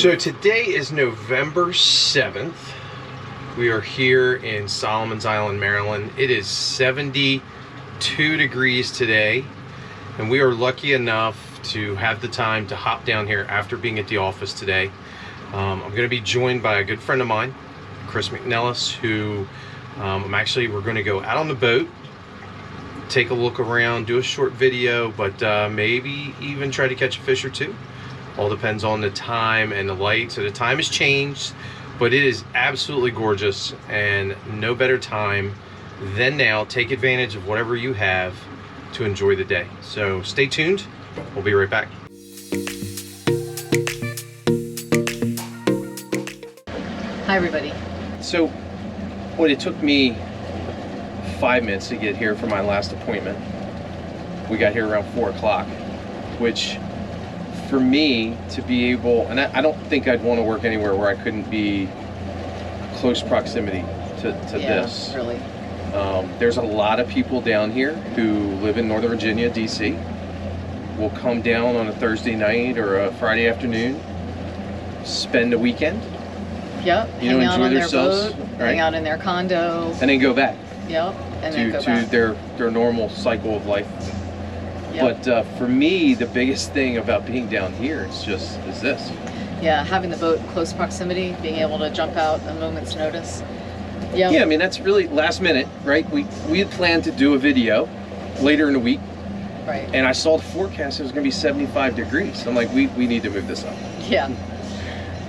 So today is November 7th. We are here in Solomon's Island, Maryland. It is 72 degrees today, and we are lucky enough to have the time to hop down here after being at the office today. I'm going to be joined by a good friend of mine, Chris McNellis, who we're going to go out on the boat, take a look around, do a short video, but maybe even try to catch a fish or two. All depends on the time and the light. So the time has changed, but it is absolutely gorgeous, and no better time than now. Take advantage of whatever you have to enjoy the day. So stay tuned. We'll be right back. Hi everybody. So it took me 5 minutes to get here for my last appointment. We got here around 4 o'clock, which for me to be able, and I don't think I'd want to work anywhere where I couldn't be close proximity to this. Really. There's a lot of people down here who live in Northern Virginia, DC, will come down on a Thursday night or a Friday afternoon, spend a weekend. Yep. Hang out on their boat, hang out in their condo, and then go back. Yep. And then go back to their normal cycle of life. Yep. But for me, the biggest thing about being down here is this. Yeah, having the boat in close proximity, being able to jump out at a moment's notice. Yep. Yeah, I mean, that's really last minute, right? We had planned to do a video later in the week. Right. And I saw the forecast, it was going to be 75 degrees. I'm like, we need to move this up. Yeah.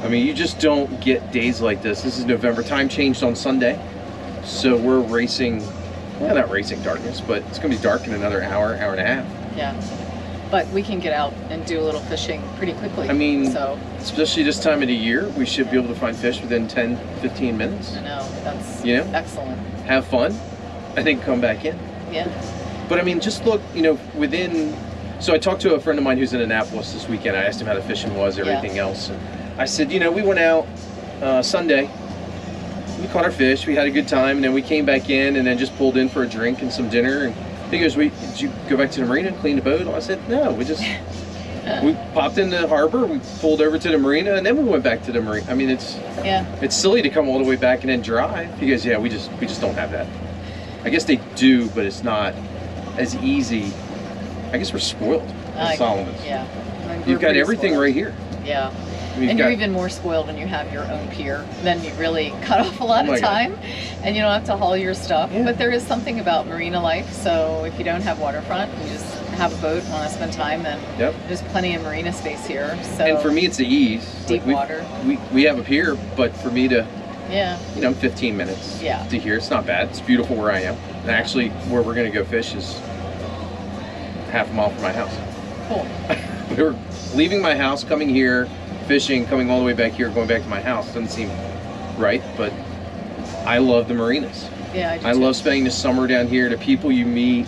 I mean, you just don't get days like this. This is November. Time changed on Sunday. So we're racing, well, not racing darkness, but it's going to be dark in another hour and a half. Yeah. But we can get out and do a little fishing pretty quickly. I mean, so especially this time of the year, we should be able to find fish within 10, 15 minutes. I know, that's excellent. Have fun, and then come back in. Yeah. But I mean, just look, so I talked to a friend of mine who's in Annapolis this weekend. I asked him how the fishing was, everything else. And I said, we went out Sunday, we caught our fish, we had a good time, and then we came back in and then just pulled in for a drink and some dinner. And he goes, did you go back to the marina and clean the boat? And I said, no, we popped in the harbor, we pulled over to the marina, and then we went back to the marina. I mean, it's silly to come all the way back and then drive. He goes, yeah, we just don't have that. I guess they do, but it's not as easy. I guess we're spoiled in Solomon's. Yeah. You've got everything spoiled. Right here. Yeah. And you're even more spoiled when you have your own pier. Then you really cut off a lot of time, and you don't have to haul your stuff. Yeah. But there is something about marina life. So if you don't have waterfront, you just have a boat, want to spend time, then there's plenty of marina space here. So and for me, it's the ease. Deep water. We have a pier, but for me to 15 minutes to here. It's not bad. It's beautiful where I am. And actually, where we're going to go fish is half a mile from my house. Cool. We were leaving my house, coming here, fishing, coming all the way back here, going back to my house. Doesn't seem right, but I love the marinas. Yeah, I love spending the summer down here. The people you meet,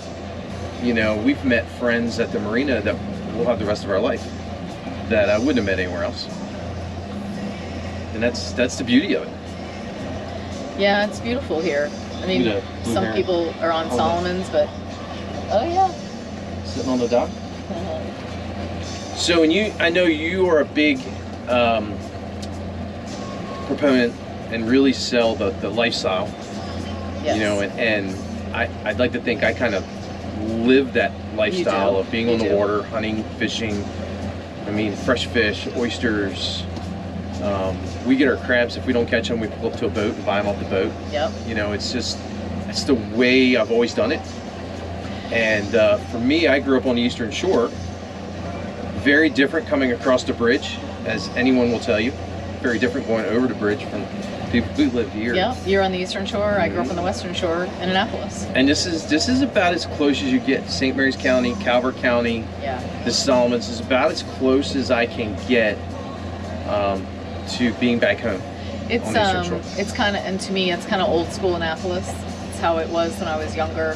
we've met friends at the marina that we'll have the rest of our life that I wouldn't have met anywhere else. And that's the beauty of it. Yeah, it's beautiful here. I mean, some people are on Solomon's, but sitting on the dock. So, I know you are a big proponent and really sell the lifestyle. Yes. And I'd like to think I kind of live that lifestyle of being on the water, hunting, fishing. I mean, fresh fish, oysters. We get our crabs. If we don't catch them, we pull up to a boat and buy them off the boat. Yep. It's the way I've always done it. And for me, I grew up on the Eastern Shore. Very different coming across the bridge, as anyone will tell you. Very different going over the bridge from people who live here. Yeah, you're on the Eastern Shore. I grew up on the Western Shore in Annapolis. And this is about as close as you get to St. Mary's County, Calvert County. Yeah. The Solomons is about as close as I can get to being back home. It's kind of, and to me, it's kind of old school Annapolis. It's how it was when I was younger,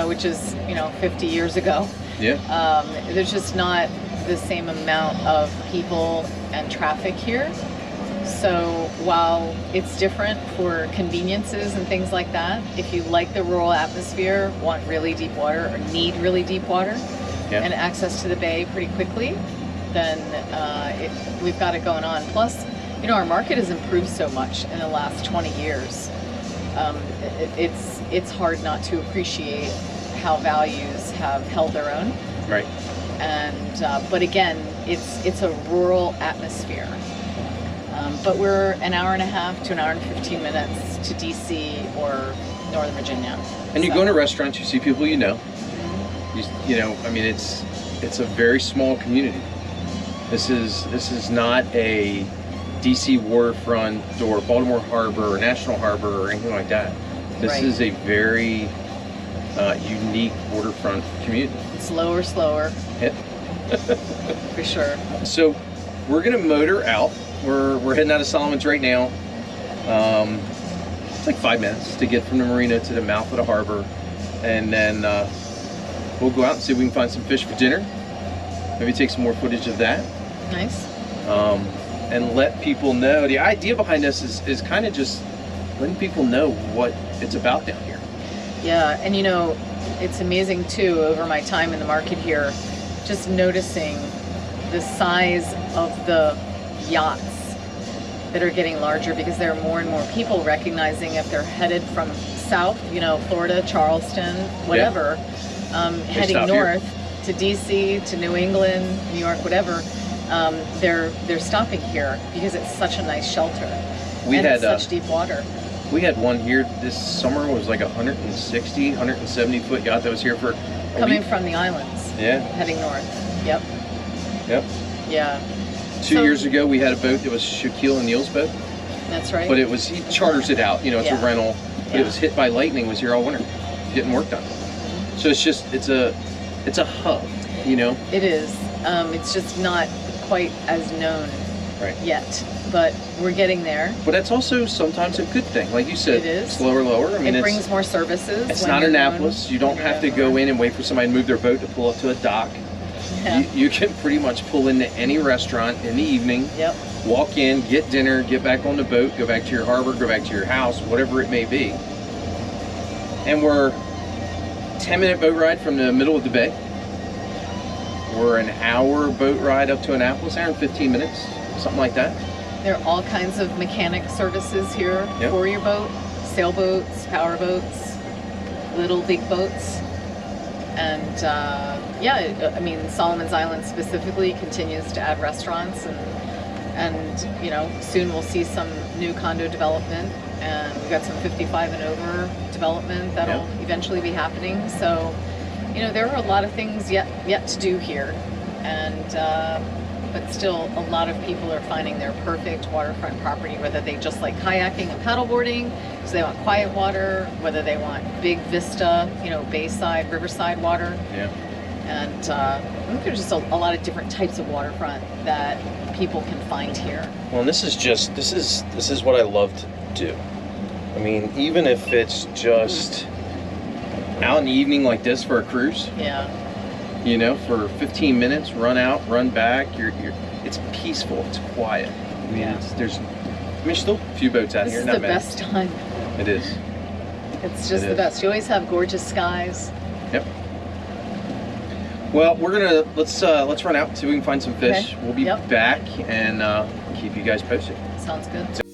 which is 50 years ago. Yeah. There's just not the same amount of people and traffic here. So while it's different for conveniences and things like that, if you like the rural atmosphere, want really deep water, or need really deep water, and access to the bay pretty quickly, then we've got it going on. Plus, you know, our market has improved so much in the last 20 years. It's hard not to appreciate how values have held their own. Right. And but again, it's a rural atmosphere. But we're an hour and a half to an hour and 15 minutes to DC or Northern Virginia. And you go into restaurants, you see people you know. You know, I mean, it's a very small community. This is not a DC waterfront or Baltimore Harbor or National Harbor or anything like that. This is a very unique waterfront community. Slower. Yeah. For sure. So we're gonna motor out. We're heading out of Solomon's right now. It's like 5 minutes to get from the marina to the mouth of the harbor, and then we'll go out and see if we can find some fish for dinner. Maybe take some more footage of that. Nice. And let people know. The idea behind this is kind of just letting people know what it's about down here. Yeah, and you know, it's amazing too, over my time in the market here, just noticing the size of the yachts that are getting larger, because there are more and more people recognizing if they're headed from south, you know, Florida, Charleston, whatever, heading north to DC, to New England, New York, whatever, they're stopping here because it's such a nice shelter. It's such deep water. We had one here this summer. It was like 160, 170 foot yacht that was here for a Coming week. from the islands. Yeah. Heading north. Yep. Yeah. 2 years ago, we had a boat that was Shaquille O'Neal's boat. That's right. But he charters it out. You know, it's a rental. But it was hit by lightning. Was here all winter, getting work done. So it's a hub. You know. It is. It's just not quite as known yet, but we're getting there. But that's also sometimes a good thing. Like you said, it is. Slower, lower. I mean, it brings more services. It's not Annapolis. You don't have to go in and wait for somebody to move their boat to pull up to a dock. Yeah. You can pretty much pull into any restaurant in the evening, walk in, get dinner, get back on the boat, go back to your harbor, go back to your house, whatever it may be. And we're 10-minute boat ride from the middle of the bay. We're an hour boat ride up to Annapolis, hour and 15 minutes, something like that. There are all kinds of mechanic services here for your boat, sailboats, power boats, little big boats. And I mean, Solomon's Island specifically continues to add restaurants, and you know, soon we'll see some new condo development, and we've got some 55 and over development that'll eventually be happening. So, you know, there are a lot of things yet to do here, and but still a lot of people are finding their perfect waterfront property, whether they just like kayaking and paddleboarding, so they want quiet water, whether they want big vista, you know, bayside, riverside water. Yeah. And I think there's just a lot of different types of waterfront that people can find here. Well, and this is what I love to do. I mean, even if it's just out in the evening like this for a cruise. Yeah. You know, for 15 minutes, run out, run back. It's peaceful. It's quiet. I mean, there's still a few boats out here. This is the best time. It is. It's just the best. You always have gorgeous skies. Yep. Well, let's run out and see if we can find some fish. Okay. We'll be back and keep you guys posted. Sounds good.